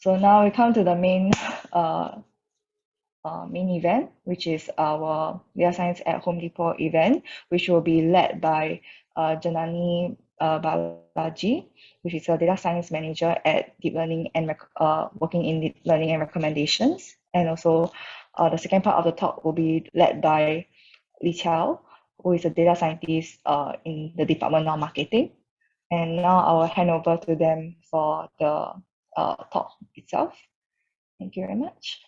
So now we come to the main event, which is our Data Science at Home Depot event, which will be led by Janani Balaji, which is a data science manager at Deep Learning and working in Deep Learning and Recommendations. And also the second part of the talk will be led by Liqiao, who is a data scientist in the Department of Marketing. And now I will hand over to them for the talk itself. Thank you very much.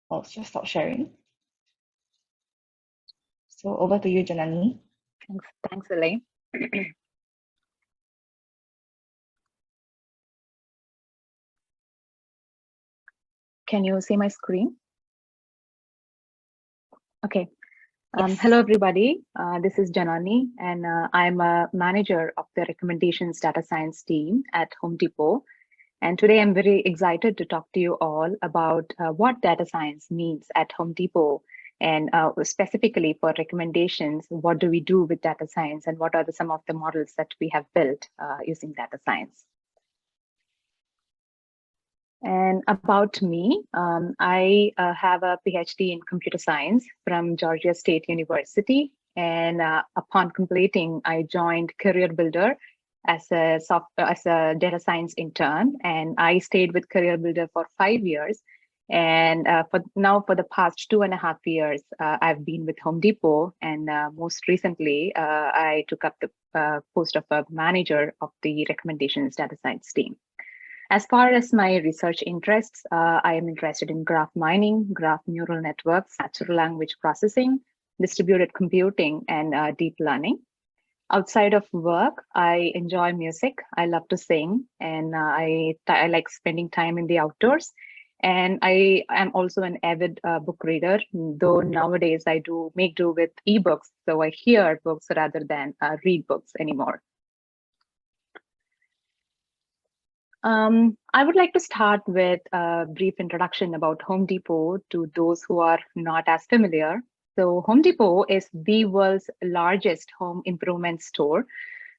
I'll just stop sharing. So over to you, Janani. Thanks, Elaine. Can you see my screen? Okay. Yes. Hello, everybody. This is Janani, and I'm a manager of the Recommendations Data Science team at Home Depot. And today I'm very excited to talk to you all about what data science means at Home Depot, and specifically for recommendations, what do we do with data science, and what are some of the models that we have built using data science. And about me, I have a PhD in computer science from Georgia State University. And upon completing, I joined Career Builder as a data science intern. And I stayed with Career Builder for 5 years. And for the past 2.5 years, I've been with Home Depot. And most recently, I took up the post of a manager of the Recommendations Data Science team. As far as my research interests, I am interested in graph mining, graph neural networks, natural language processing, distributed computing, and deep learning. Outside of work, I enjoy music. I love to sing, and I like spending time in the outdoors. And I am also an avid book reader, though nowadays I do make do with ebooks, so I hear books rather than read books anymore. I would like to start with a brief introduction about Home Depot to those who are not as familiar. So Home Depot is the world's largest home improvement store.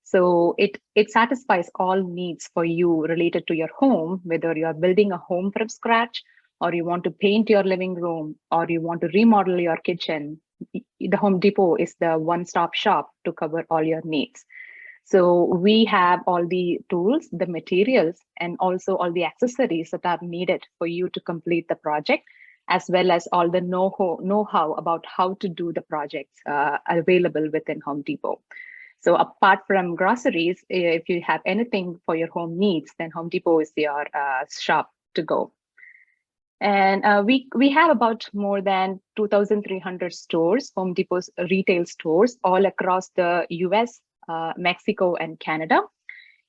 So it satisfies all needs for you related to your home, whether you are building a home from scratch, or you want to paint your living room, or you want to remodel your kitchen. The Home Depot is the one-stop shop to cover all your needs. So we have all the tools, the materials, and also all the accessories that are needed for you to complete the project, as well as all the know-how about how to do the projects available within Home Depot. So apart from groceries, if you have anything for your home needs, then Home Depot is your shop to go. And we have about more than 2,300 stores, Home Depot's retail stores, all across the US, Mexico, and Canada.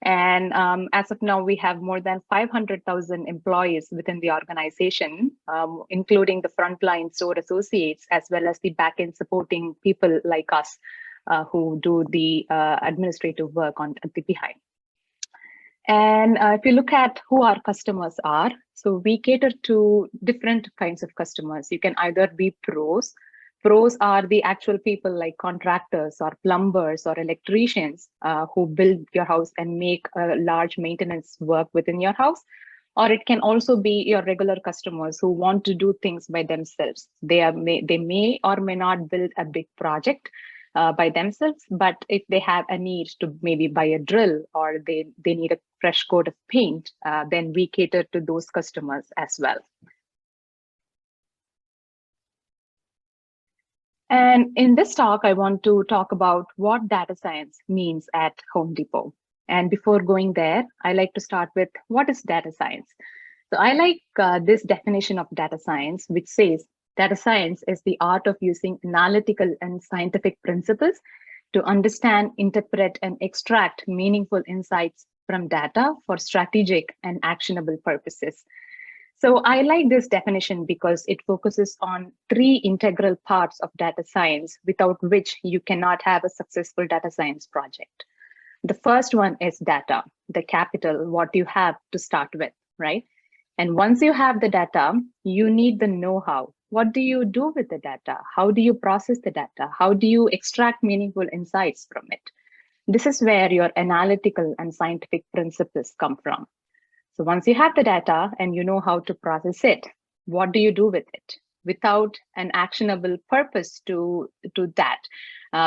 And as of now, we have more than 500,000 employees within the organization, including the frontline store associates, as well as the backend supporting people like us who do the administrative work at the behind. And if you look at who our customers are, so we cater to different kinds of customers. You can either be pros. Pros are the actual people like contractors or plumbers or electricians who build your house and make a large maintenance work within your house. Or it can also be your regular customers who want to do things by themselves. They may or may not build a big project by themselves, but if they have a need to maybe buy a drill or they need a fresh coat of paint, then we cater to those customers as well. And in this talk, I want to talk about what data science means at Home Depot. And before going there, I like to start with what is data science. So I like this definition of data science, which says data science is the art of using analytical and scientific principles to understand, interpret, and extract meaningful insights from data for strategic and actionable purposes. So I like this definition because it focuses on 3 integral parts of data science, without which you cannot have a successful data science project. The first one is data, the capital, what you have to start with, right? And once you have the data, you need the know-how. What do you do with the data? How do you process the data? How do you extract meaningful insights from it? This is where your analytical and scientific principles come from. So once you have the data and you know how to process it, what do you do with it? Without an actionable purpose to that,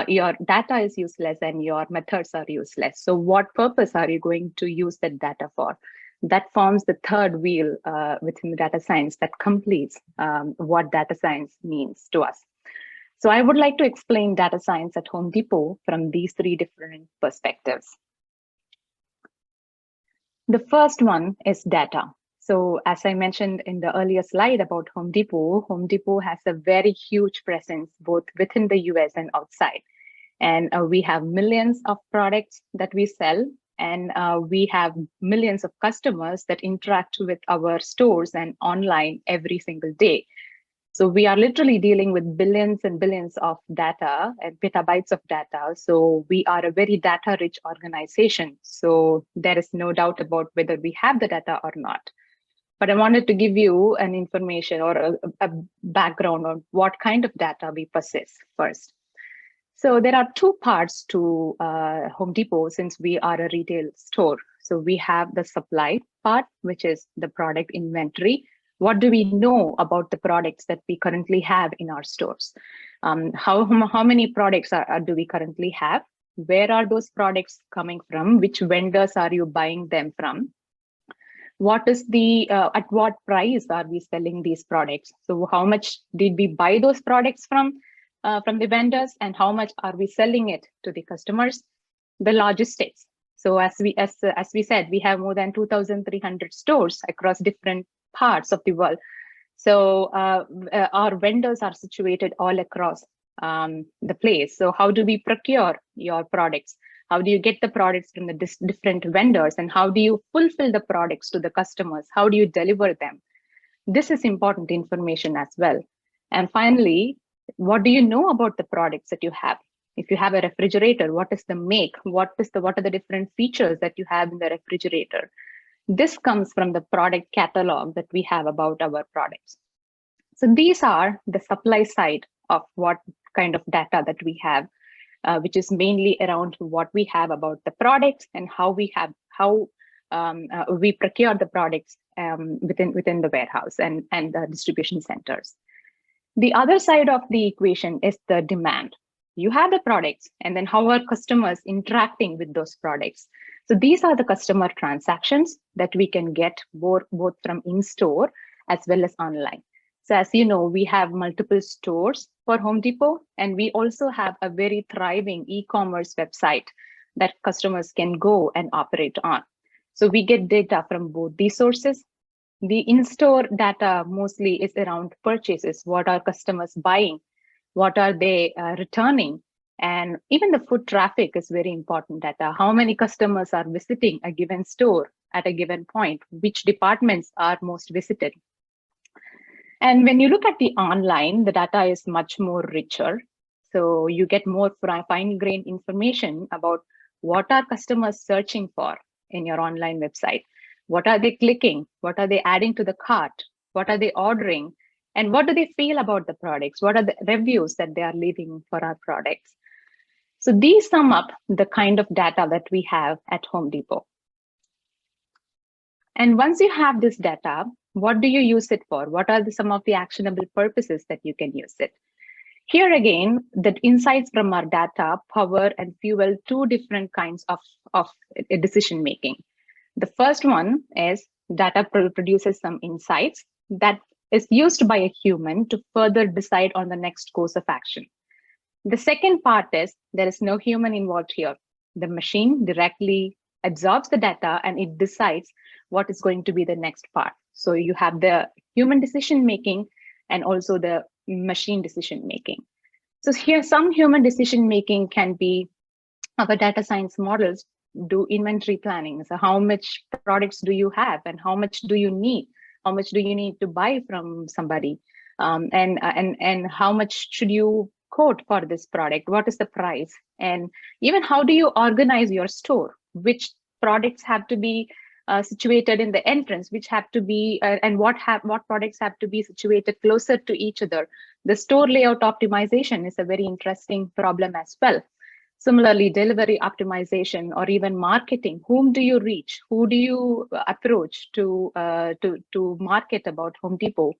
your data is useless and your methods are useless. So what purpose are you going to use that data for? That forms the third wheel within data science that completes what data science means to us. So I would like to explain data science at Home Depot from these three different perspectives. The first one is data. So as I mentioned in the earlier slide about Home Depot has a very huge presence both within the US and outside. And we have millions of products that we sell, and we have millions of customers that interact with our stores and online every single day. So we are literally dealing with billions and billions of data and petabytes of data. So we are a very data-rich organization. So there is no doubt about whether we have the data or not. But I wanted to give you an information or a background on what kind of data we possess first. So there are two parts to Home Depot since we are a retail store. So we have the supply part, which is the product inventory. What do we know about the products that we currently have in our stores? How many products do we currently have? Where are those products coming from? Which vendors are you buying them from? What is the, at what price are we selling these products? So how much did we buy those products from the vendors, and how much are we selling it to the customers? The logistics. So as we said, we have more than 2,300 stores across different parts of the world. So our vendors are situated all across the place. So how do we procure your products? How do you get the products from the different vendors, and how do you fulfill the products to the customers? How do you deliver them? This is important information as well. And finally, what do you know about the products that you have? If you have a refrigerator, what is the make? What are the different features that you have in the refrigerator? This comes from the product catalog that we have about our products. So these are the supply side of what kind of data that we have, which is mainly around what we have about the products and how we procure the products within the warehouse and the distribution centers. The other side of the equation is the demand. You have the products, and then how are customers interacting with those products? So these are the customer transactions that we can get both from in-store as well as online. So as you know, we have multiple stores for Home Depot, and we also have a very thriving e-commerce website that customers can go and operate on. So we get data from both these sources. The in-store data mostly is around purchases. What are customers buying? What are they returning? And even the foot traffic is very important data. How many customers are visiting a given store at a given point? Which departments are most visited? And when you look at the online, the data is much more richer. So you get more fine-grained information about what are customers searching for in your online website. What are they clicking? What are they adding to the cart? What are they ordering? And what do they feel about the products? What are the reviews that they are leaving for our products? So these sum up the kind of data that we have at Home Depot. And once you have this data, what do you use it for? What are some of the actionable purposes that you can use it? Here again, the insights from our data power and fuel two different kinds of decision making. The first one is data produces some insights that is used by a human to further decide on the next course of action. The second part is there is no human involved here. The machine directly absorbs the data and it decides what is going to be the next part. So you have the human decision making and also the machine decision making. So here some human decision making can be our data science models do inventory planning. So how much products do you have and how much do you need? How much do you need to buy from somebody? And how much should you quote for this product? What is the price? And even how do you organize your store? Which products have to be situated in the entrance, which have to be, and what products have to be situated closer to each other? The store layout optimization is a very interesting problem as well. Similarly, delivery optimization or even marketing. Whom do you reach? Who do you approach to market about Home Depot?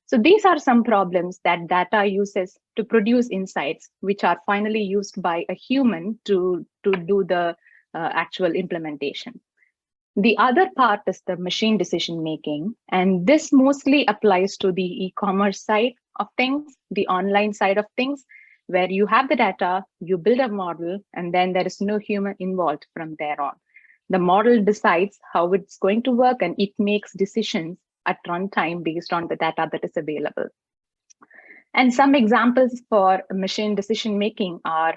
So these are some problems that data uses to produce insights, which are finally used by a human to do the actual implementation. The other part is the machine decision making, and this mostly applies to the e-commerce side of things, the online side of things, where you have the data, you build a model, and then there is no human involved from there on. The model decides how it's going to work, and it makes decisions at runtime based on the data that is available. And some examples for machine decision making are,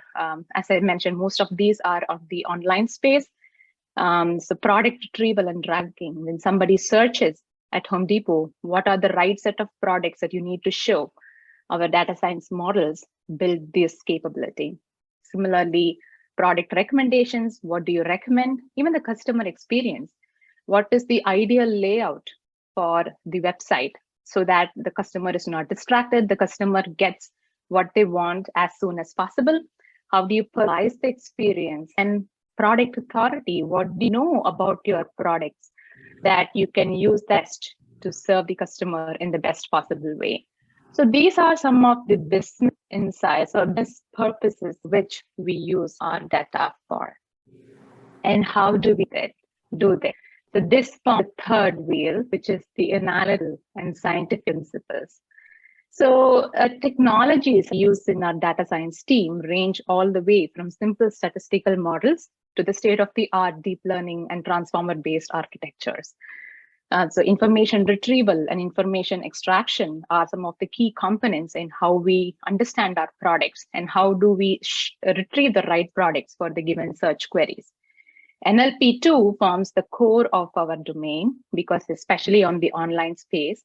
as I mentioned, most of these are of the online space. So product retrieval and ranking. When somebody searches at Home Depot, what are the right set of products that you need to show? Our data science models build this capability. Similarly, product recommendations, what do you recommend? Even the customer experience. What is the ideal layout for the website so that the customer is not distracted, the customer gets what they want as soon as possible? How do you personalize the experience? And product authority, what do you know about your products that you can use that to serve the customer in the best possible way? So these are some of the business insights or business purposes which we use our data for. And how do we do that? So this forms the third wheel, which is the analytical and scientific principles. So technologies used in our data science team range all the way from simple statistical models to the state-of-the-art deep learning and transformer-based architectures. So information retrieval and information extraction are some of the key components in how we understand our products and how do we retrieve the right products for the given search queries. NLP2 forms the core of our domain because especially on the online space,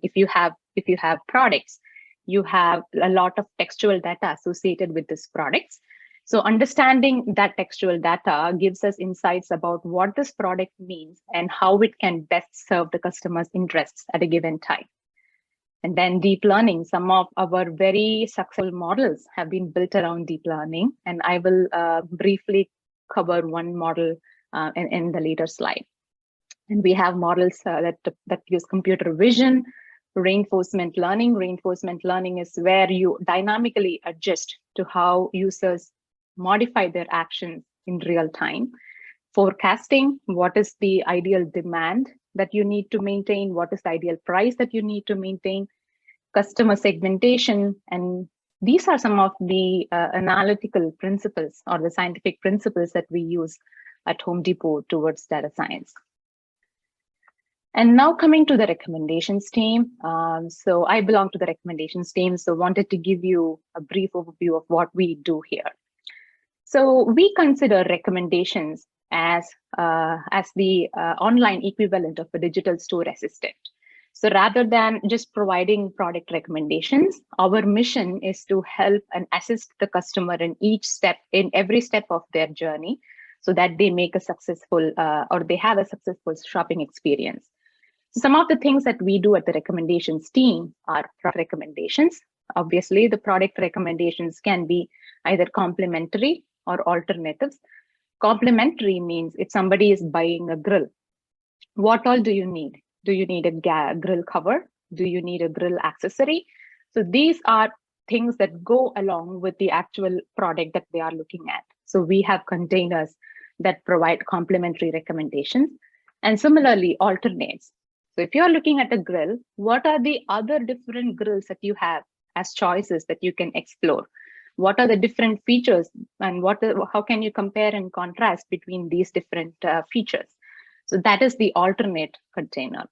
if you have products, you have a lot of textual data associated with these products. So understanding that textual data gives us insights about what this product means and how it can best serve the customer's interests at a given time. And then deep learning, some of our very successful models have been built around deep learning, and I will briefly cover one model in the later slide. And we have models that use computer vision, reinforcement learning. Reinforcement learning is where you dynamically adjust to how users modify their actions in real time. Forecasting, what is the ideal demand that you need to maintain? What is the ideal price that you need to maintain? Customer segmentation, and these are some of the analytical principles or the scientific principles that we use at Home Depot towards data science. And now coming to the recommendations team. So I belong to the recommendations team, so wanted to give you a brief overview of what we do here. So we consider recommendations as the online equivalent of a digital store assistant. So rather than just providing product recommendations, our mission is to help and assist the customer in every step of their journey so that they make a successful or they have a successful shopping experience. So some of the things that we do at the recommendations team are product recommendations. Obviously, the product recommendations can be either complementary or alternatives. Complementary means if somebody is buying a grill, what all do you need? Do you need a grill cover? Do you need a grill accessory? So these are things that go along with the actual product that they are looking at. So we have containers that provide complementary recommendations, and similarly alternates. So if you're looking at a grill, what are the other different grills that you have as choices that you can explore? What are the different features and how can you compare and contrast between these different features? So that is the alternate container.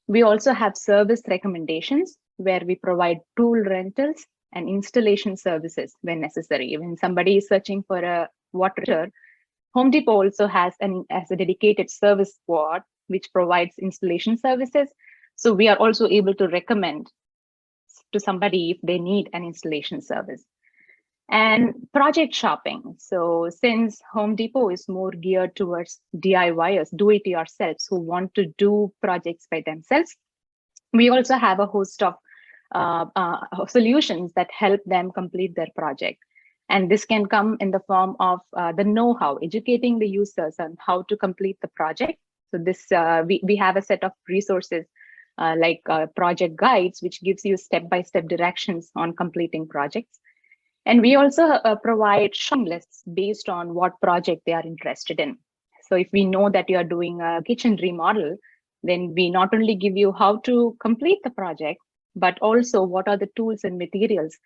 We also have service recommendations where we provide tool rentals and installation services when necessary. When somebody is searching for a water heater, Home Depot also has a dedicated service squad which provides installation services. So we are also able to recommend to somebody if they need an installation service. And project shopping. So since Home Depot is more geared towards DIYers, do-it-yourselves who want to do projects by themselves, we also have a host of solutions that help them complete their project. And this can come in the form of the know-how, educating the users on how to complete the project. So this we have a set of resources like project guides, which gives you step-by-step directions on completing projects. And we also provide shopping lists based on what project they are interested in. So if we know that you are doing a kitchen remodel, then we not only give you how to complete the project, but also what are the tools and materials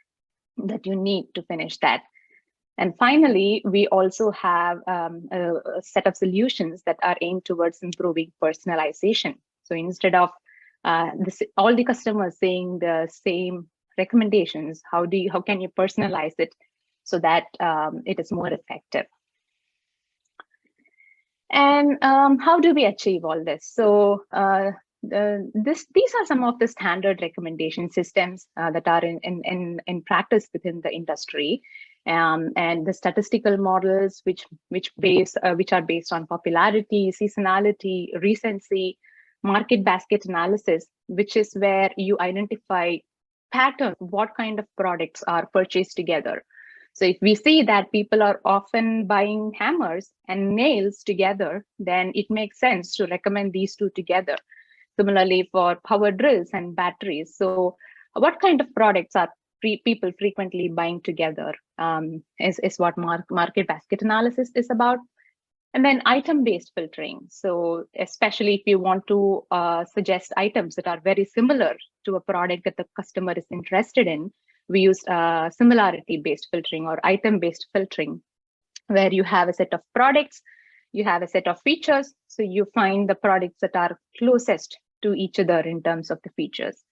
that you need to finish that. And finally, we also have a set of solutions that are aimed towards improving personalization. So instead of all the customers saying the same recommendations, how can you personalize it so that it is more effective? And how do we achieve all this? So these are some of the standard recommendation systems that are in practice within the industry, and the statistical models which are based on popularity, seasonality, recency, market basket analysis, which is where you identify patterns, what kind of products are purchased together. So if we see that people are often buying hammers and nails together, then it makes sense to recommend these two together. Similarly, for power drills and batteries. So what kind of products are people frequently buying together is what market basket analysis is about. And then item-based filtering. So especially if you want to suggest items that are very similar to a product that the customer is interested in, we use similarity-based filtering or item-based filtering, where you have a set of products, you have a set of features, so you find the products that are closest to each other in terms of the features.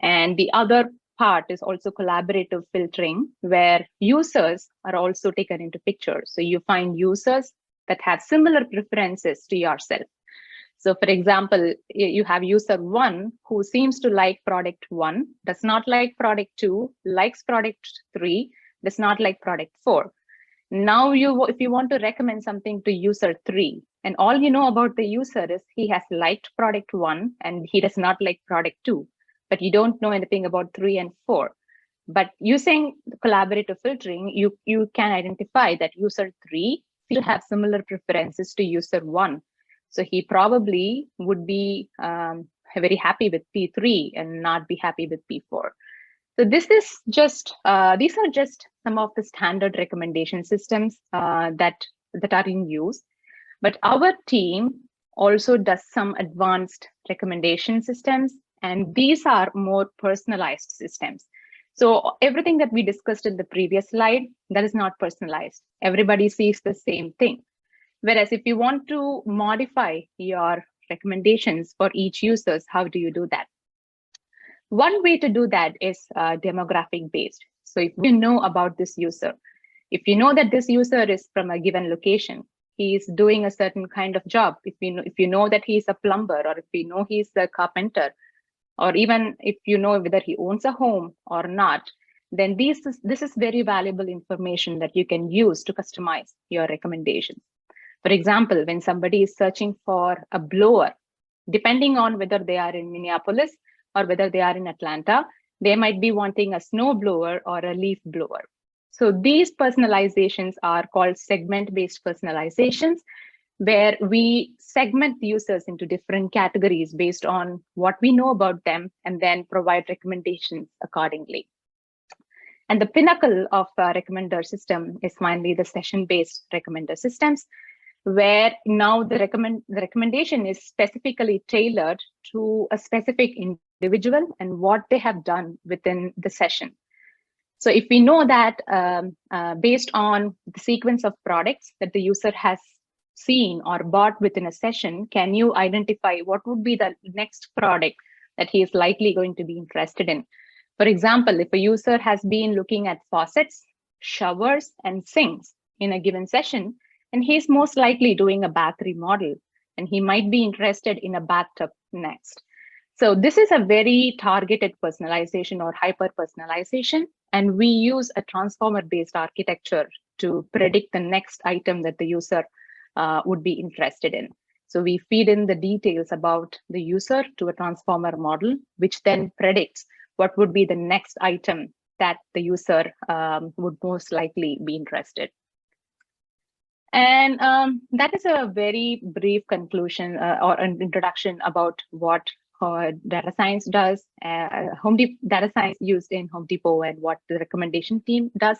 And the other part is also collaborative filtering, where users are also taken into picture. So you find users that have similar preferences to yourself. So for example, you have user 1 who seems to like product 1, does not like product 2, likes product 3, does not like product 4. Now, if you want to recommend something to user 3, and all you know about the user is he has liked product 1 and he does not like product 2, but you don't know anything about 3 and 4. But using collaborative filtering, you can identify that user 3 seems to have similar preferences to user 1. So he probably would be very happy with P3 and not be happy with P4. So this is just these are just some of the standard recommendation systems that are in use. But our team also does some advanced recommendation systems, and these are more personalized systems. So everything that we discussed in the previous slide, that is not personalized. Everybody sees the same thing. Whereas if you want to modify your recommendations for each users, how do you do that? One way to do that is demographic based. So if you know about this user, if you know that this user is from a given location, he is doing a certain kind of job, if you know that he's a plumber, or if you know he's a carpenter, or even if you know whether he owns a home or not, then this is very valuable information that you can use to customize your recommendations. For example, when somebody is searching for a blower, depending on whether they are in Minneapolis or whether they are in Atlanta, they might be wanting a snow blower or a leaf blower. So these personalizations are called segment-based personalizations, where we segment the users into different categories based on what we know about them and then provide recommendations accordingly. And the pinnacle of a recommender system is finally the session-based recommender systems, where now the recommendation is specifically tailored to a specific individual and what they have done within the session. So if we know that based on the sequence of products that the user has seen or bought within a session, can you identify what would be the next product that he is likely going to be interested in? For example, if a user has been looking at faucets, showers, and sinks in a given session, and he's most likely doing a bath remodel, and he might be interested in a bathtub next. So this is a very targeted personalization or hyper personalization, and we use a transformer-based architecture to predict the next item that the user would be interested in. So we feed in the details about the user to a transformer model, which then predicts what would be the next item that the user would most likely be interested. And that is a very brief conclusion or an introduction about what data science does, data science used in Home Depot, and what the recommendation team does.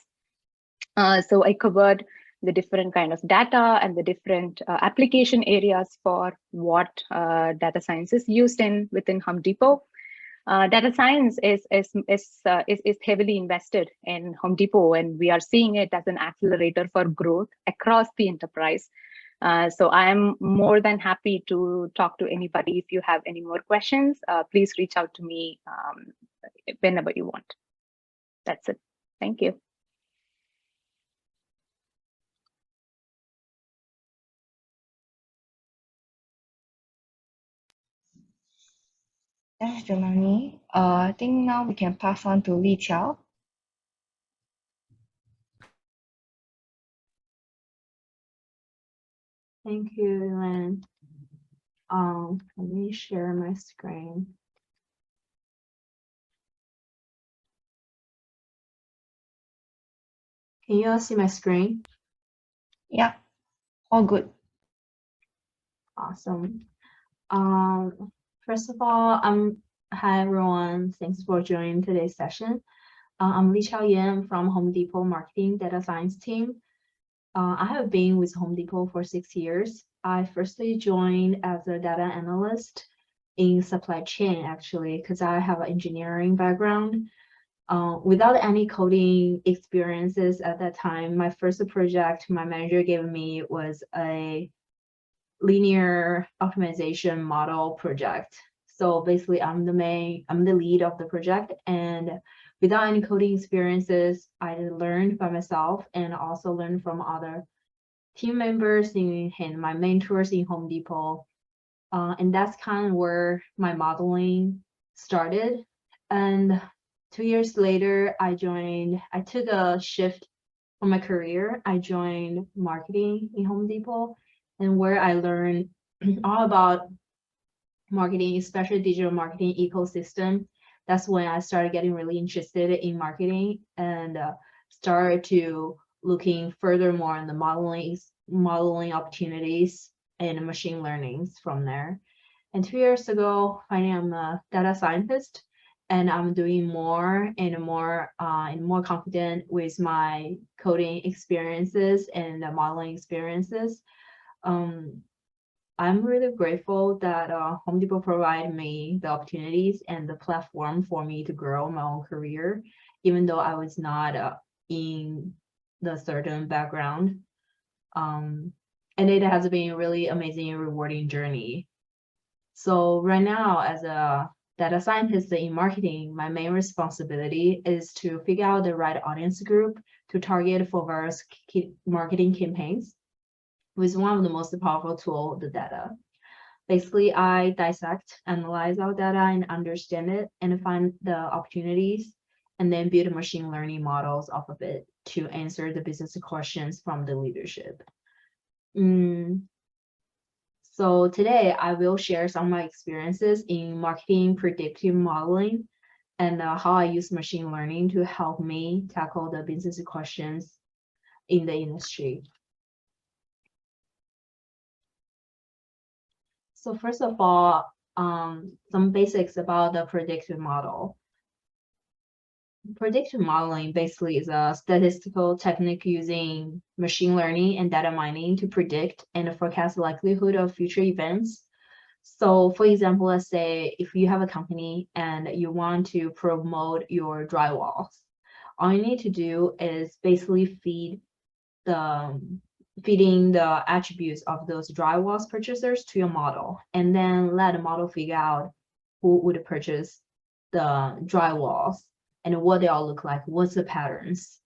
So I covered the different kind of data and the different application areas for what data science is used in within Home Depot. Data science is heavily invested in Home Depot, and we are seeing it as an accelerator for growth across the enterprise. So I'm more than happy to talk to anybody. If you have any more questions, please reach out to me whenever you want. That's it. Thank you. Thanks, Janani. I think now we can pass on to Liqiao. Thank you, Elaine. Let me share my screen. Can you all see my screen? Yeah, all good. Awesome. First of all, hi everyone. Thanks for joining today's session. I'm Liqiao Yan from Home Depot Marketing Data Science team. I have been with Home Depot for 6 years. I firstly joined as a data analyst in supply chain, actually, because I have an engineering background. Without any coding experiences at that time, my first project my manager gave me was a linear optimization model project. So basically, I'm the lead of the project, and without any coding experiences, I learned by myself and also learned from other team members and my mentors in Home Depot. And that's kind of where my modeling started. And 2 years later, I took a shift from my career. I joined marketing in Home Depot, and where I learned all about marketing, especially digital marketing ecosystem. That's when I started getting really interested in marketing and started to looking furthermore in the modeling opportunities and machine learning from there. And 2 years ago, finally, I'm a data scientist, and I'm doing more and more confident with my coding experiences and the modeling experiences. I'm really grateful that Home Depot provided me the opportunities and the platform for me to grow my own career, even though I was not in the certain background. And it has been a really amazing and rewarding journey. So right now, as a data scientist in marketing, my main responsibility is to figure out the right audience group to target for various marketing campaigns with one of the most powerful tools, the data. Basically, I dissect, analyze our data and understand it and find the opportunities, and then build machine learning models off of it to answer the business questions from the leadership. So today I will share some of my experiences in marketing predictive modeling and how I use machine learning to help me tackle the business questions in the industry. So first of all, some basics about the predictive model. Predictive modeling basically is a statistical technique using machine learning and data mining to predict and forecast the likelihood of future events. So for example, let's say if you have a company and you want to promote your drywalls, all you need to do is basically feeding the attributes of those drywalls purchasers to your model, and then let the model figure out who would purchase the drywalls and what they all look like, what's the patterns.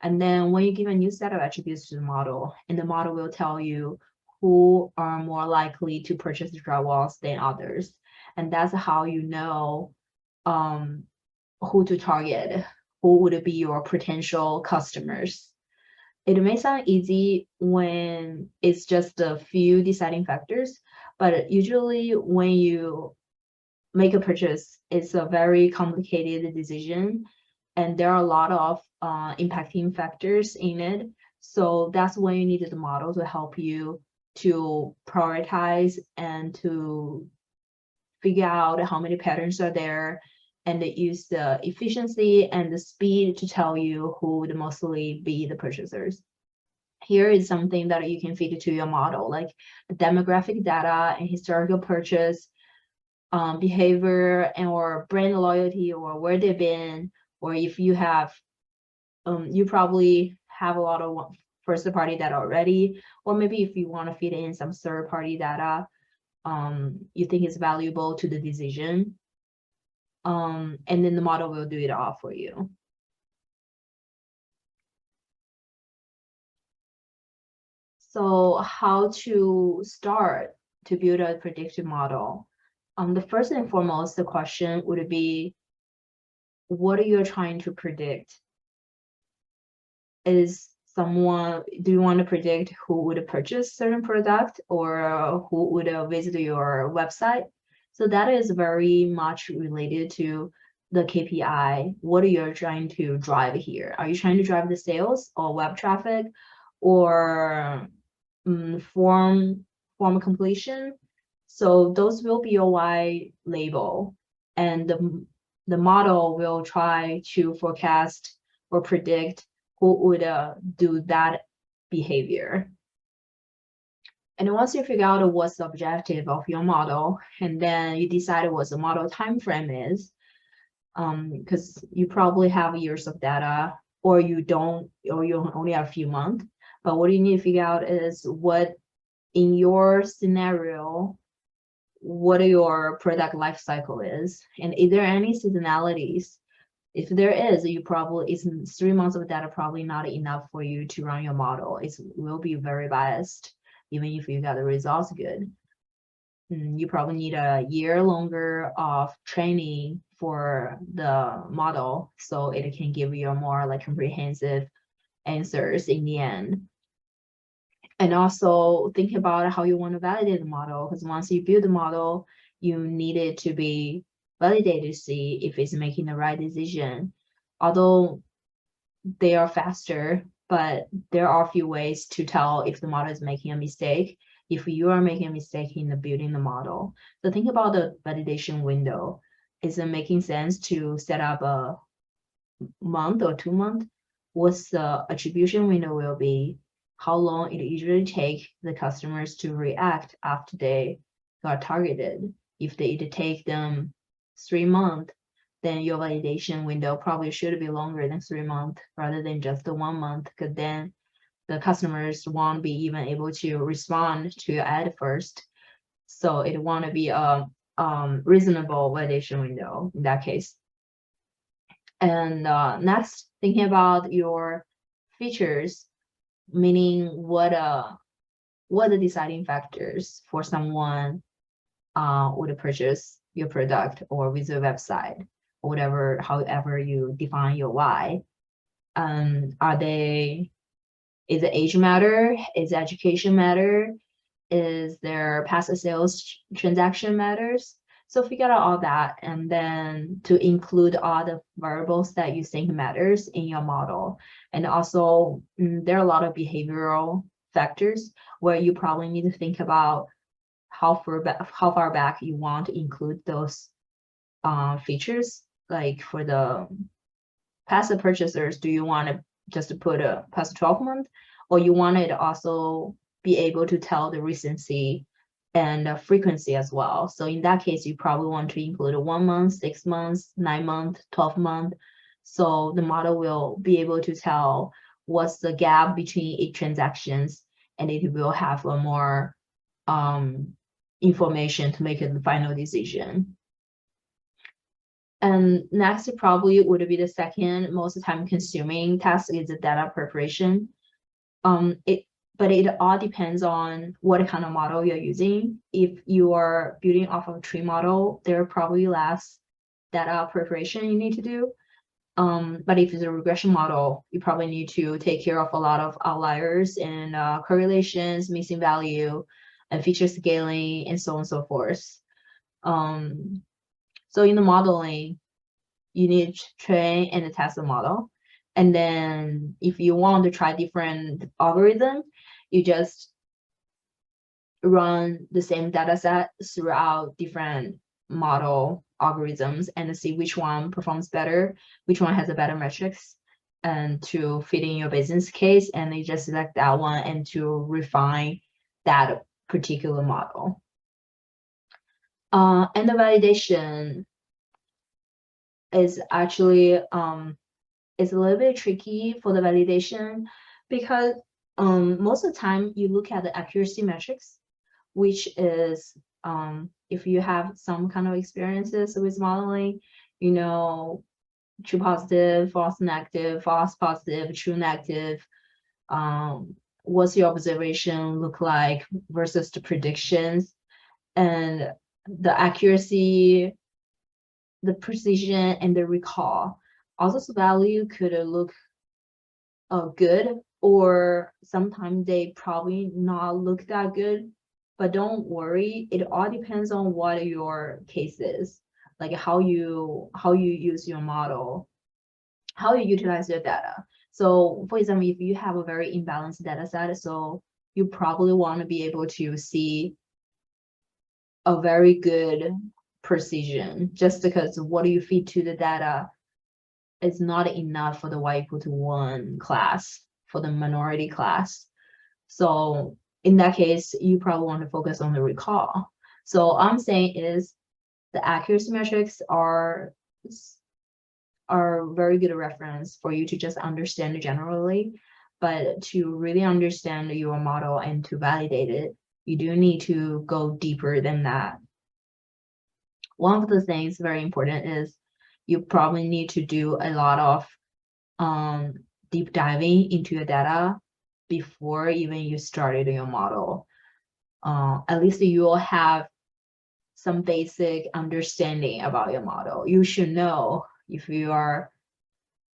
And then when you give a new set of attributes to the model, and the model will tell you who are more likely to purchase the drywalls than others. And that's how you know who to target, who would be your potential customers. It may sound easy when it's just a few deciding factors, but usually when you make a purchase, it's a very complicated decision. and there are a lot of impacting factors in it. So that's when you needed the model to help you to prioritize and to figure out how many patterns are there, and they use the efficiency and the speed to tell you who would mostly be the purchasers. Here is something that you can feed into your model, like the demographic data and historical purchase behavior and or brand loyalty, or where they've been, or if you have, you probably have a lot of first-party data already, or maybe if you want to feed in some third-party data you think is valuable to the decision, and then the model will do it all for you. So how to start to build a predictive model? The first and foremost, the question would be, what are you trying to predict? Do you want to predict who would purchase certain product, or who would visit your website? So that is very much related to the KPI. What are you trying to drive here? Are you trying to drive the sales or web traffic, or form completion? So those will be your why label, and the model will try to forecast or predict who would do that behavior. And once you figure out what's the objective of your model, and then you decide what the model time frame is, because you probably have years of data, or you don't, or you only have a few months. But what you need to figure out is what, in your scenario, what your product life cycle is, and is there any seasonalities? If there is, you probably, it's 3 months of data probably not enough for you to run your model. It will be very biased, even if you got the results good. You probably need a year longer of training for the model, so it can give you a more like comprehensive answers in the end. And also think about how you want to validate the model, because once you build the model, you need it to be validated to see if it's making the right decision. Although they are faster, but there are a few ways to tell if the model is making a mistake, if you are making a mistake in the building the model. So think about the validation window. Is it making sense to set up a month or 2 months? What's the attribution window will be? How long it usually take the customers to react after they got targeted? If they take them 3 months, then your validation window probably should be longer than 3 months rather than just the 1 month, because then the customers won't be even able to respond to your ad first. So it want to be a reasonable validation window in that case. And next, thinking about your features, meaning what are the deciding factors for someone would purchase your product or visit your website, or whatever, however you define your why. Is the age matter? Is education matter? Is their past sales transaction matters? So figure out all that, and then to include all the variables that you think matters in your model. And also there are a lot of behavioral factors where you probably need to think about how far back you want to include those features. Like for the passive purchasers, do you want to just put a past 12 months, or you want it to also be able to tell the recency and frequency as well? So in that case, you probably want to include a 1 month, 6 months, 9 months, 12 months. So the model will be able to tell what's the gap between each transactions, and it will have a more information to make the final decision. And next probably would be the second most time consuming task is the data preparation. But it all depends on what kind of model you're using. If you are building off of a tree model, there are probably less data preparation you need to do. But if it's a regression model, you probably need to take care of a lot of outliers and correlations, missing value, and feature scaling, and so on and so forth. So in the modeling, you need to train and test the model. And then if you want to try different algorithm, you just run the same data set throughout different model algorithms and see which one performs better, which one has a better metrics, and to fit in your business case, and you just select that one and to refine that particular model. And the validation is actually it's a little bit tricky for the validation, because most of the time you look at the accuracy metrics, which is if you have some kind of experiences with modeling, you know, true positive, false negative, false positive, true negative. What's your observation look like versus the predictions, and the accuracy, the precision, and the recall. All those value could look good, or sometimes they probably not look that good. But don't worry, it all depends on what your case is, like how you use your model, how you utilize your data. So for example, if you have a very imbalanced data set, so you probably want to be able to see a very good precision, just because what you feed to the data is not enough for the y=1 class, for the minority class. So in that case, you probably want to focus on the recall. So I'm saying is the accuracy metrics are very good reference for you to just understand generally, but to really understand your model and to validate it, you do need to go deeper than that. One of the things very important is you probably need to do a lot of deep diving into your data before even you started your model. At least you will have some basic understanding about your model. You should know if you are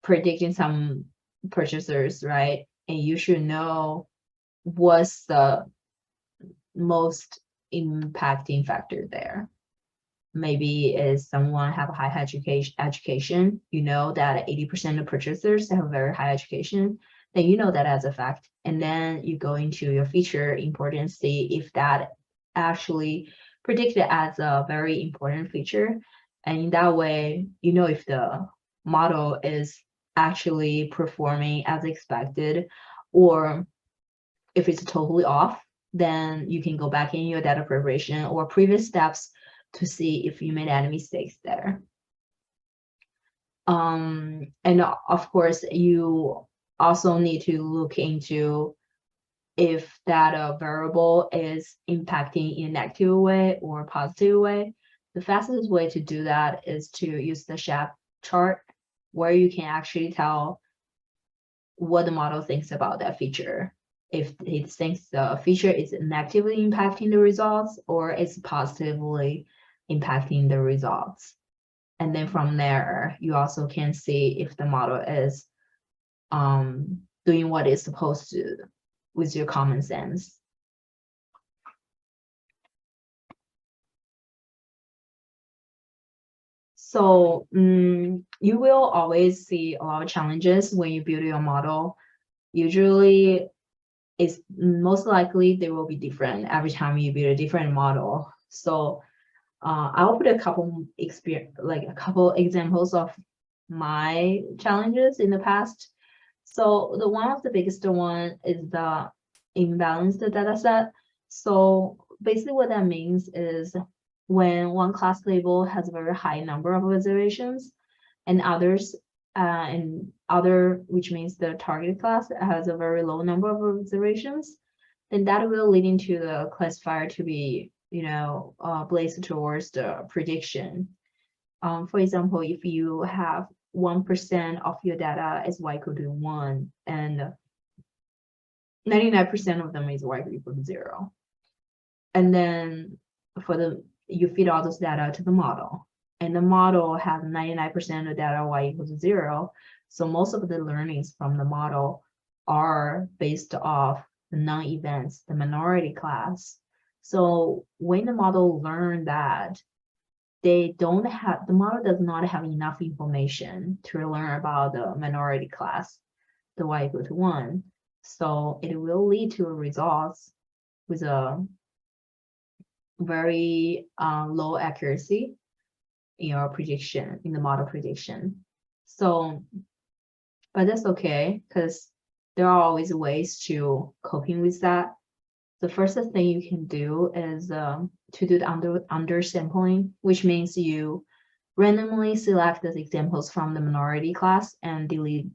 predicting some purchasers, right? And you should know what's the most impacting factor there. Maybe is someone have a high education, you know that 80% of purchasers have very high education, then you know that as a fact. And then you go into your feature importance, see if that actually predicted as a very important feature. And in that way, you know if the model is actually performing as expected, or if it's totally off, then you can go back in your data preparation or previous steps to see if you made any mistakes there. And of course, you also need to look into if that variable is impacting in a negative way or positive way. The fastest way to do that is to use the shape chart, where you can actually tell what the model thinks about that feature. If it thinks the feature is negatively impacting the results, or it's positively impacting the results. And then from there, you also can see if the model is doing what it's supposed to with your common sense. So you will always see a lot of challenges when you build your model. Usually, it's most likely they will be different every time you build a different model. So I'll put a couple examples of my challenges in the past. So the one of the biggest one is the imbalanced data set. So basically what that means is when one class label has a very high number of observations, and others which means the target class has a very low number of observations, then that will lead into the classifier to be, placed towards the prediction. For example, if you have 1% of your data is y=1, and 99% of them is y=0, and then you feed all those data to the model, and the model has 99% of data y=0. So most of the learnings from the model are based off the non-events, the minority class. So when the model learned that the model does not have enough information to learn about the minority class, the y equal to 1. So it will lead to results with a very low accuracy in your prediction, in the model prediction. So, but that's okay, because there are always ways to coping with that. The first thing you can do is to do the undersampling, which means you randomly select the examples from the minority class and delete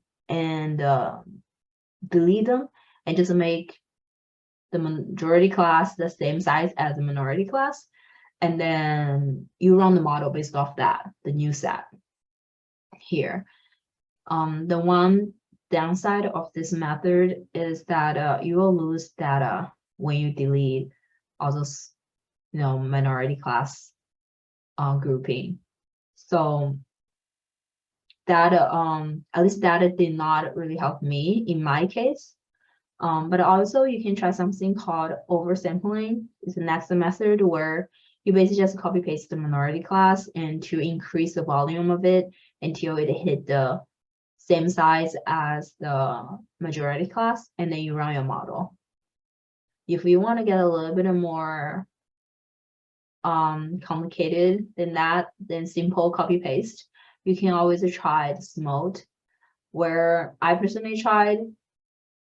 them, and just make the majority class the same size as the minority class. And then you run the model based off that, the new set here. The one downside of this method is that you will lose data when you delete all those, minority class grouping. So that at least that did not really help me in my case. But also you can try something called oversampling. It's the next method where you basically just copy paste the minority class and to increase the volume of it until it hit the same size as the majority class, and then you run your model. If you want to get a little bit more complicated than that, then simple copy paste, you can always try the SMOTE, where I personally tried,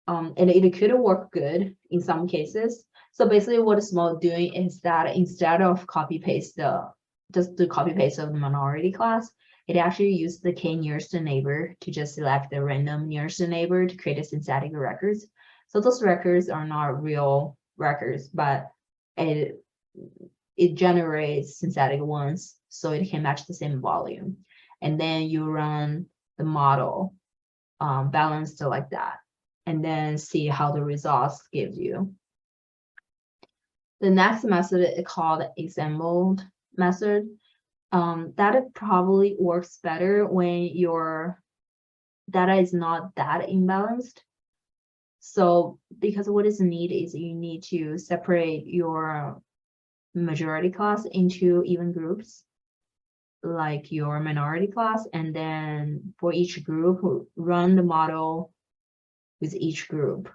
and it could work good in some cases. So basically what SMOTE doing is that instead of copy paste just the copy paste of the minority class, it actually used the k nearest neighbor to just select the random nearest neighbor to create a synthetic records. So those records are not real records, but it generates synthetic ones so it can match the same volume. And then you run the model balanced like that, and then see how the results give you. The next method is called assembled method. That probably works better when your data is not that imbalanced. So because what is needed is you need to separate your majority class into even groups, like your minority class, and then for each group, run the model with each group.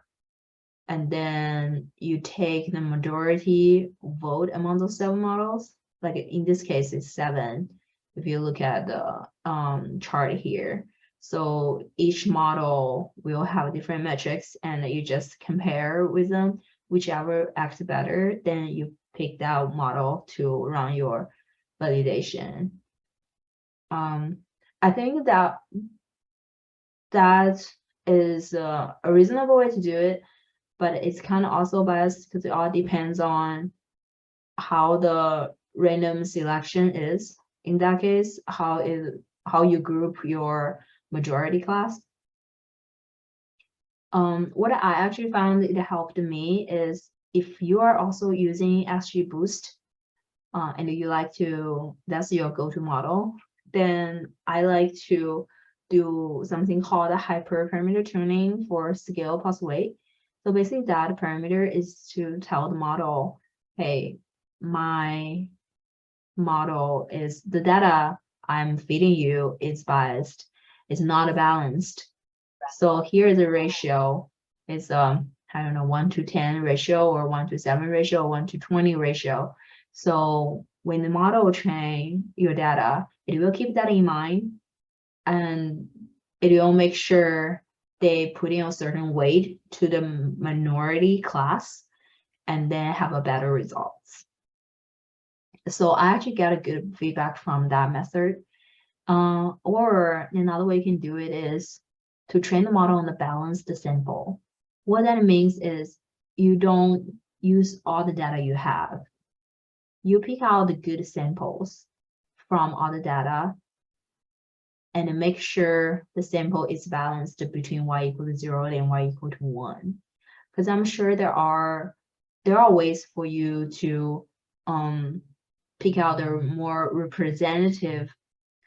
And then you take the majority vote among those 7 models. Like in this case, it's 7. If you look at the chart here. So each model will have different metrics, and you just compare with them. Whichever acts better, then you pick that model to run your validation. I think that is a reasonable way to do it, but it's kind of also biased because it all depends on how the random selection is. In that case, how you group your majority class. What I actually found it helped me is if you are also using XGBoost and you like to, that's your go-to model, then I like to do something called a hyperparameter tuning for scale plus weight. So basically that parameter is to tell the model, hey, my model is the data I'm feeding you is biased, it's not balanced. So here's a ratio. It's I don't know, 1:10 ratio or 1:7 ratio or 1:20 ratio. So when the model train your data, it will keep that in mind, and it will make sure they put in a certain weight to the minority class and then have a better results. So I actually get a good feedback from that method. Or another way you can do it is to train the model on the balanced sample. What that means is you don't use all the data you have. You pick out the good samples from all the data and make sure the sample is balanced between y equal to 0 and y equal to 1. Because I'm sure there are ways for you to pick out the more representative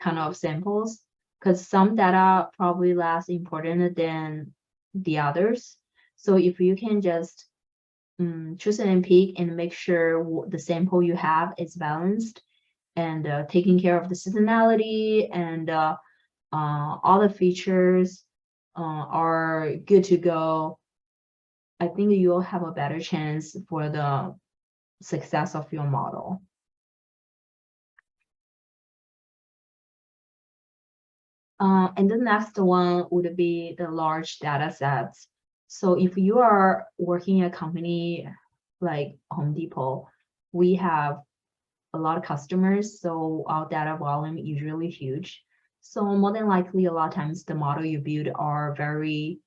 kind of samples, because some data probably less important than the others. So if you can just choose and pick and make sure the sample you have is balanced, and taking care of the seasonality and all the features are good to go, I think you'll have a better chance for the success of your model. And the next one would be the large data sets. So if you are working in a company like Home Depot, we have a lot of customers, so our data volume is usually huge. So more than likely, a lot of times the model you build are very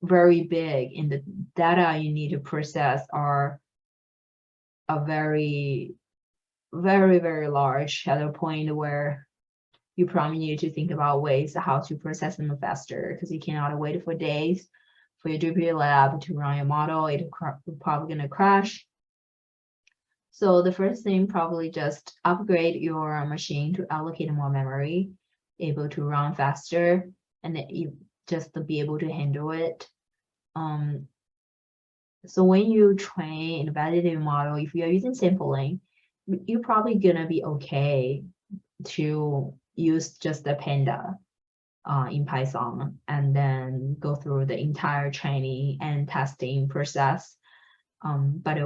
big, and the data you need to process are very large, at a point where you probably need to think about ways how to process them faster, because you cannot wait for days for your GPU lab to run your model. It's probably gonna crash. So the first thing, probably just upgrade your machine to allocate more memory, able to run faster, and then you just to be able to handle it. So when you train and validate a model, if you're using sampling, you're probably gonna be okay to use just the Panda in Python, and then go through the entire training and testing process. But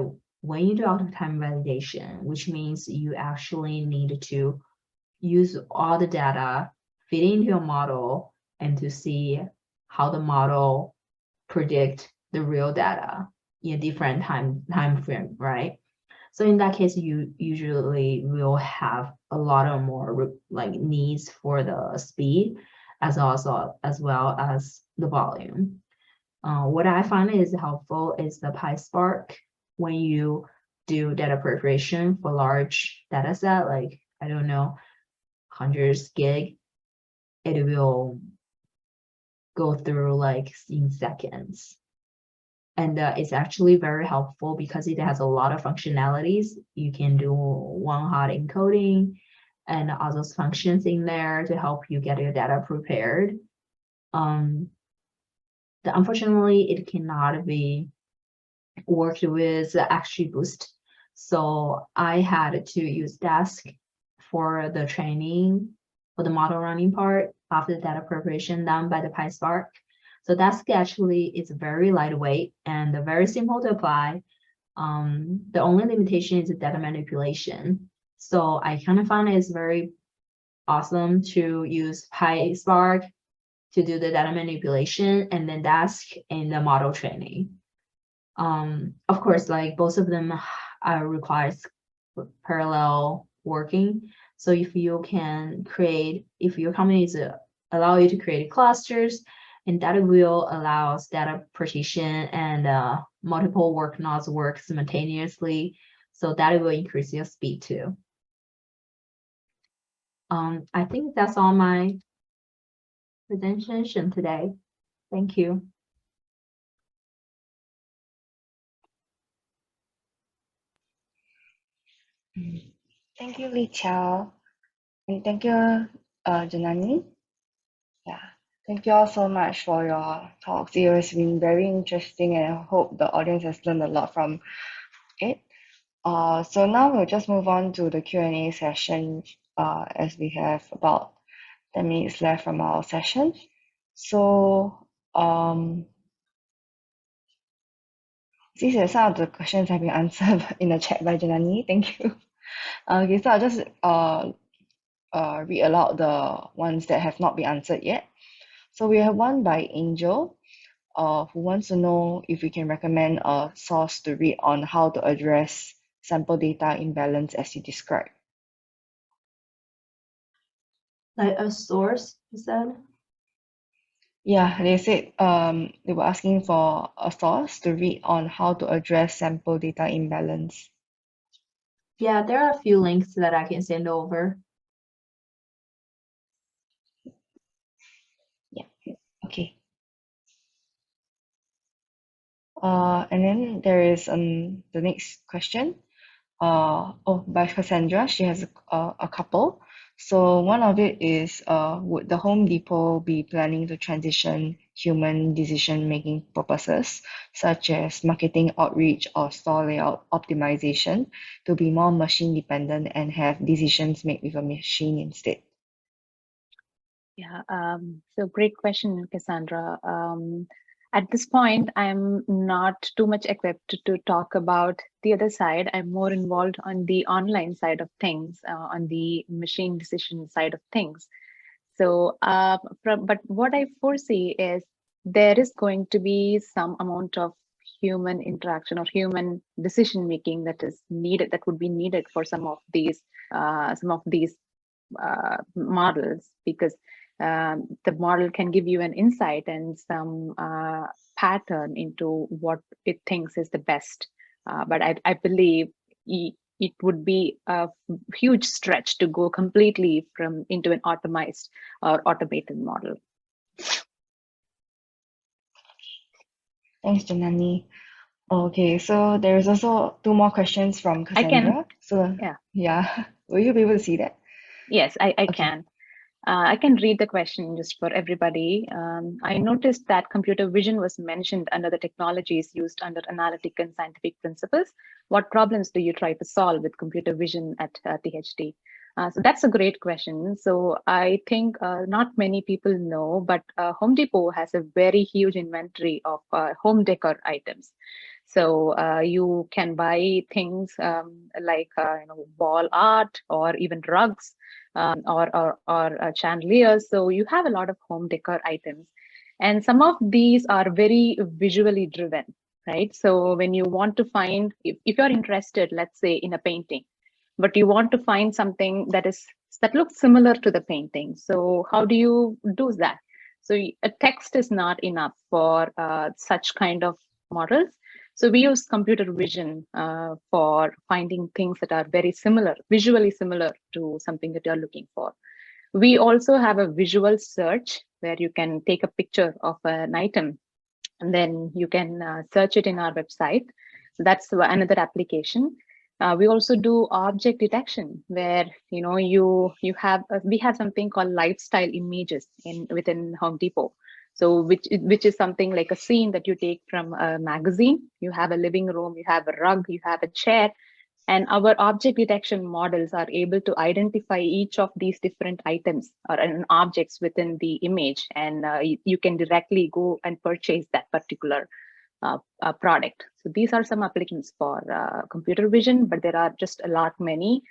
when you do out-of-time validation, which means you actually need to use all the data, fit into your model, and to see how the model predict the real data in a different time frame, right? So in that case, you usually will have a lot of more like needs for the speed, as well as the volume. What I find is helpful is the PySpark. When you do data preparation for large data set, like, I don't know, hundreds gig, it will go through like in seconds. And it's actually very helpful because it has a lot of functionalities. You can do one-hot encoding and all those functions in there to help you get your data prepared. Unfortunately, it cannot be worked with XGBoost. So I had to use Dask for the training, for the model running part after the data preparation done by the PySpark. So Dask actually is very lightweight and very simple to apply. The only limitation is the data manipulation. So I kind of find it's very awesome to use PySpark to do the data manipulation, and then Dask in the model training. Of course, like both of them requires parallel working. So if you can create, if your company is allow you to create clusters, and that will allow data partition and multiple work nodes work simultaneously. So that will increase your speed too. I think that's all my presentation today. Thank you. Thank you, Liqiao. And thank you, Janani. Yeah. Thank you all so much for your talks. It has been very interesting, and I hope the audience has learned a lot from it. So now we'll just move on to the Q&A session, as we have about 10 minutes left from our session. So these are some of the questions have been answered in the chat by Janani. Thank you. Okay, so I'll just read aloud the ones that have not been answered yet. So we have one by Angel, who wants to know if we can recommend a source to read on how to address sample data imbalance as you described. Like a source, you said? Yeah, they said they were asking for a source to read on how to address sample data imbalance. Yeah, there are a few links that I can send over. Yeah, okay. And then there is the next question. By Cassandra, she has a couple. So one of it is, would the Home Depot be planning to transition human decision-making purposes, such as marketing outreach or store layout optimization, to be more machine-dependent and have decisions made with a machine instead? Yeah, so great question, Cassandra. At this point, I'm not too much equipped to talk about the other side. I'm more involved on the online side of things, on the machine decision side of things. So, but what I foresee is there is going to be some amount of human interaction or human decision making that is needed, that would be needed for some of these models, because the model can give you an insight and some pattern into what it thinks is the best. But I believe it would be a huge stretch to go completely into an optimized or automated model. Thanks, Janani. Okay, so there's also 2 more questions from Cassandra. Yeah, will you be able to see that? Yes, I can. I can read the question just for everybody. I noticed that computer vision was mentioned under the technologies used under analytical and scientific principles. What problems do you try to solve with computer vision at THD? So that's a great question. So I think not many people know, but Home Depot has a very huge inventory of home decor items. So you can buy things like wall art or even rugs or chandeliers. So you have a lot of home decor items. And some of these are very visually driven, right? So when you want to find, if you're interested, let's say in a painting, but you want to find something that looks similar to the painting. So how do you do that? So a text is not enough for such kind of models. So we use computer vision for finding things that are very similar, visually similar to something that you're looking for. We also have a visual search where you can take a picture of an item and then you can search it in our website. So that's another application. We also do object detection, where we have something called lifestyle images within Home Depot. So which is something like a scene that you take from a magazine. You have a living room, you have a rug, you have a chair, and our object detection models are able to identify each of these different items or objects within the image, and you can directly go and purchase that particular product. So these are some applications for computer vision, but there are just a lot many.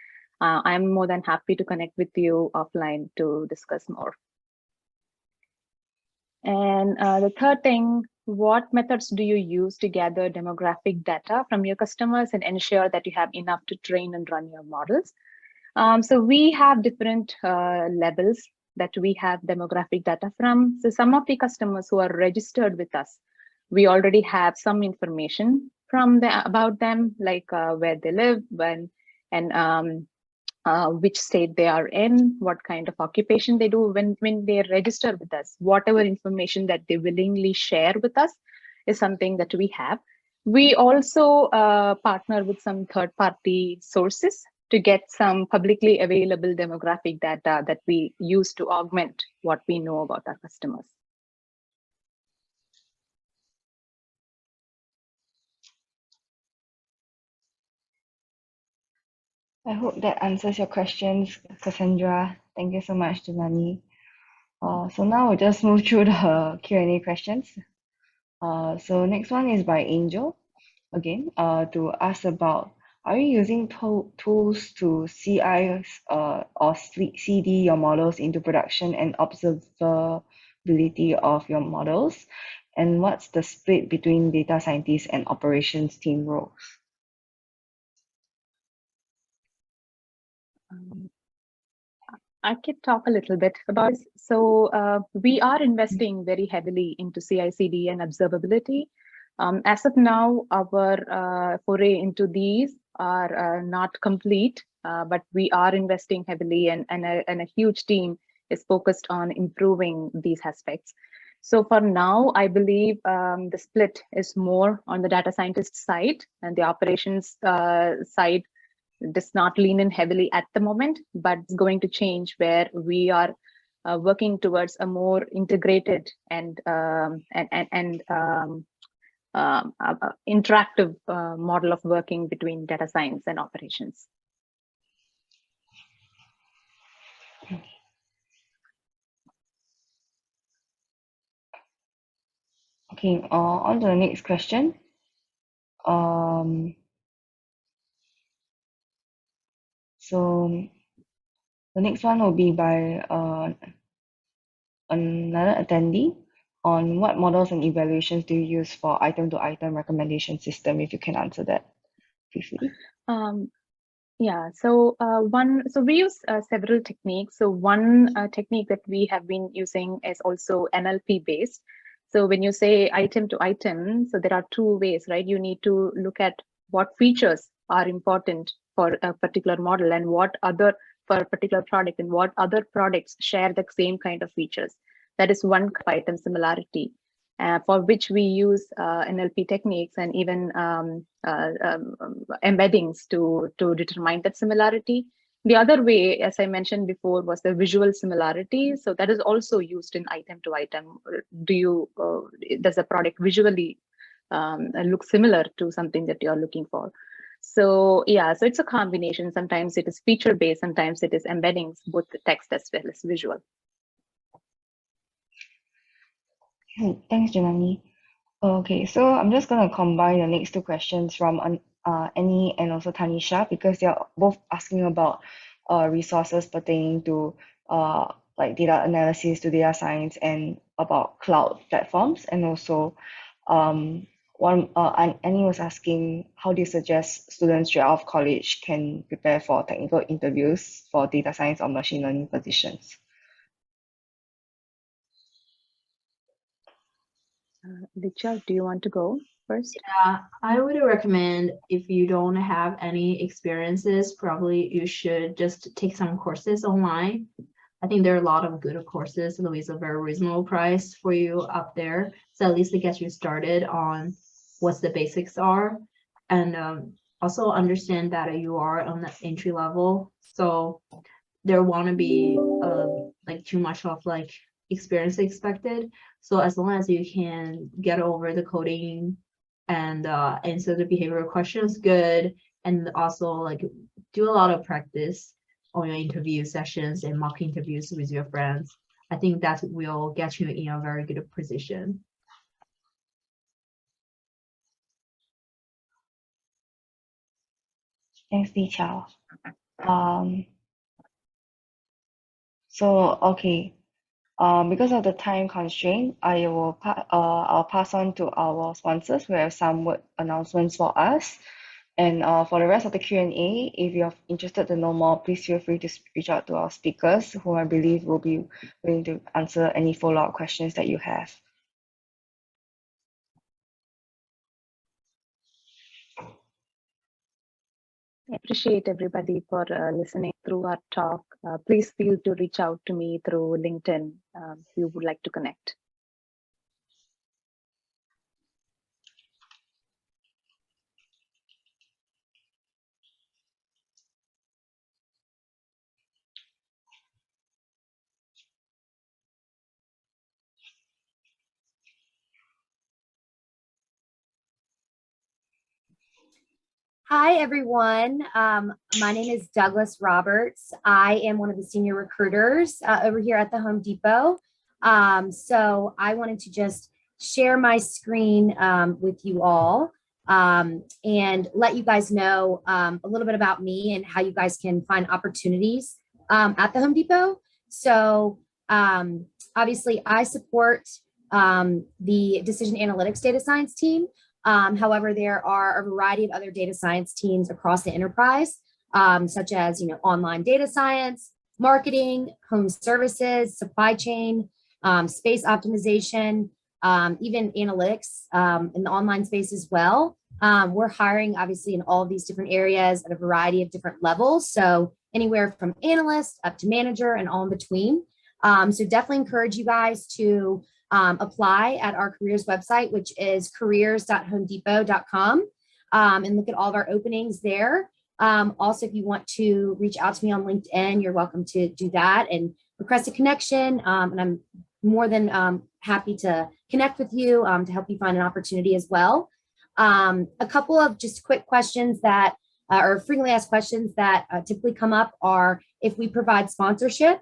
I'm more than happy to connect with you offline to discuss more. And the third thing, what methods do you use to gather demographic data from your customers and ensure that you have enough to train and run your models? So we have different levels that we have demographic data from. So some of the customers who are registered with us, we already have some information from about them, like where they live, when, and which state they are in, what kind of occupation they do. When they register with us, whatever information that they willingly share with us is something that we have. We also partner with some third-party sources to get some publicly available demographic data that we use to augment what we know about our customers. I hope that answers your questions, Cassandra. Thank you so much, Janani. So now we'll just move through the Q&A questions. So next one is by Angel, again, to ask about, are you using tools to CI or CD your models into production and observability of your models? And what's the split between data scientists and operations team roles? I could talk a little bit about this. So we are investing very heavily into CI/CD and observability. As of now, our foray into these are not complete, but we are investing heavily, and a huge team is focused on improving these aspects. So for now, I believe the split is more on the data scientist side, and the operations side does not lean in heavily at the moment, but it's going to change, where we are working towards a more integrated and interactive model of working between data science and operations. Okay, on to the next question. So the next one will be by another attendee on what models and evaluations do you use for item-to-item recommendation system, if you can answer that briefly. Yeah, so we use several techniques. So one technique that we have been using is also NLP based. So when you say item to item, so there are two ways, right? You need to look at what features are important for a particular model and what other for a particular product and what other products share the same kind of features. That is one item similarity. For which we use NLP techniques and even embeddings to determine that similarity. The other way, as I mentioned before, was the visual similarity. So that is also used in item to item. Does the product visually look similar to something that you're looking for? So yeah, so it's a combination. Sometimes it is feature based, sometimes it is embeddings, both the text as well as visual. Thanks, Janani. Okay, so I'm just going to combine the next two questions from Annie and also Tanisha, because they're both asking about resources pertaining to like data analysis to data science and about cloud platforms. And also Annie was asking, how do you suggest students straight out of college can prepare for technical interviews for data science or machine learning positions? Liqiao, do you want to go first? Yeah, I would recommend if you don't have any experiences, probably you should just take some courses online. I think there are a lot of good courses with a very reasonable price for you up there. So at least it gets you started on what the basics are. And also understand that you are on the entry level. So there won't be like too much of like experience expected. So as long as you can get over the coding and answer the behavioral questions good, and also like do a lot of practice on your interview sessions and mock interviews with your friends, I think that will get you in a very good position. Thanks, Liqiao. So okay, because of the time constraint, I'll pass on to our sponsors who have some word announcements for us. And for the rest of the Q&A, if you're interested to know more, please feel free to reach out to our speakers, who I believe will be willing to answer any follow-up questions that you have. I appreciate everybody for listening through our talk. Please feel to reach out to me through LinkedIn if you would like to connect. Hi, everyone. My name is Douglas Roberts. I am one of the senior recruiters over here at the Home Depot. So I wanted to just share my screen with you all and let you guys know a little bit about me and how you guys can find opportunities at the Home Depot. So obviously, I support the decision analytics data science team. However, there are a variety of other data science teams across the enterprise, such as online data science, marketing, home services, supply chain, space optimization, even analytics in the online space as well. We're hiring obviously in all of these different areas at a variety of different levels. So anywhere from analyst up to manager and all in between. So definitely encourage you guys to apply at our careers website, which is careers.homedepot.com, and look at all of our openings there. Also, if you want to reach out to me on LinkedIn, you're welcome to do that. And request a connection, and I'm more than happy to connect with you to help you find an opportunity as well. A couple of just quick questions that, or frequently asked questions that typically come up are if we provide sponsorship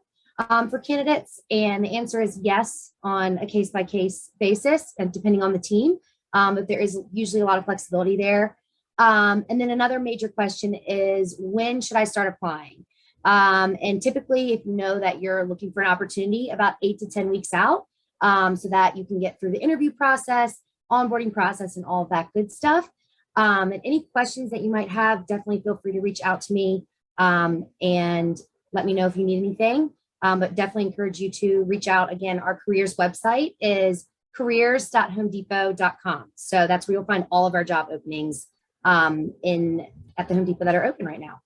for candidates, and the answer is yes on a case-by-case basis, and depending on the team, but there is usually a lot of flexibility there. And then another major question is, when should I start applying? And typically, if you know that you're looking for an opportunity, about 8 to 10 weeks out, so that you can get through the interview process, onboarding process, and all of that good stuff. And any questions that you might have, definitely feel free to reach out to me and let me know if you need anything. But definitely encourage you to reach out. Again, our careers website is careers.homedepot.com. So that's where you'll find all of our job openings at the Home Depot that are open right now.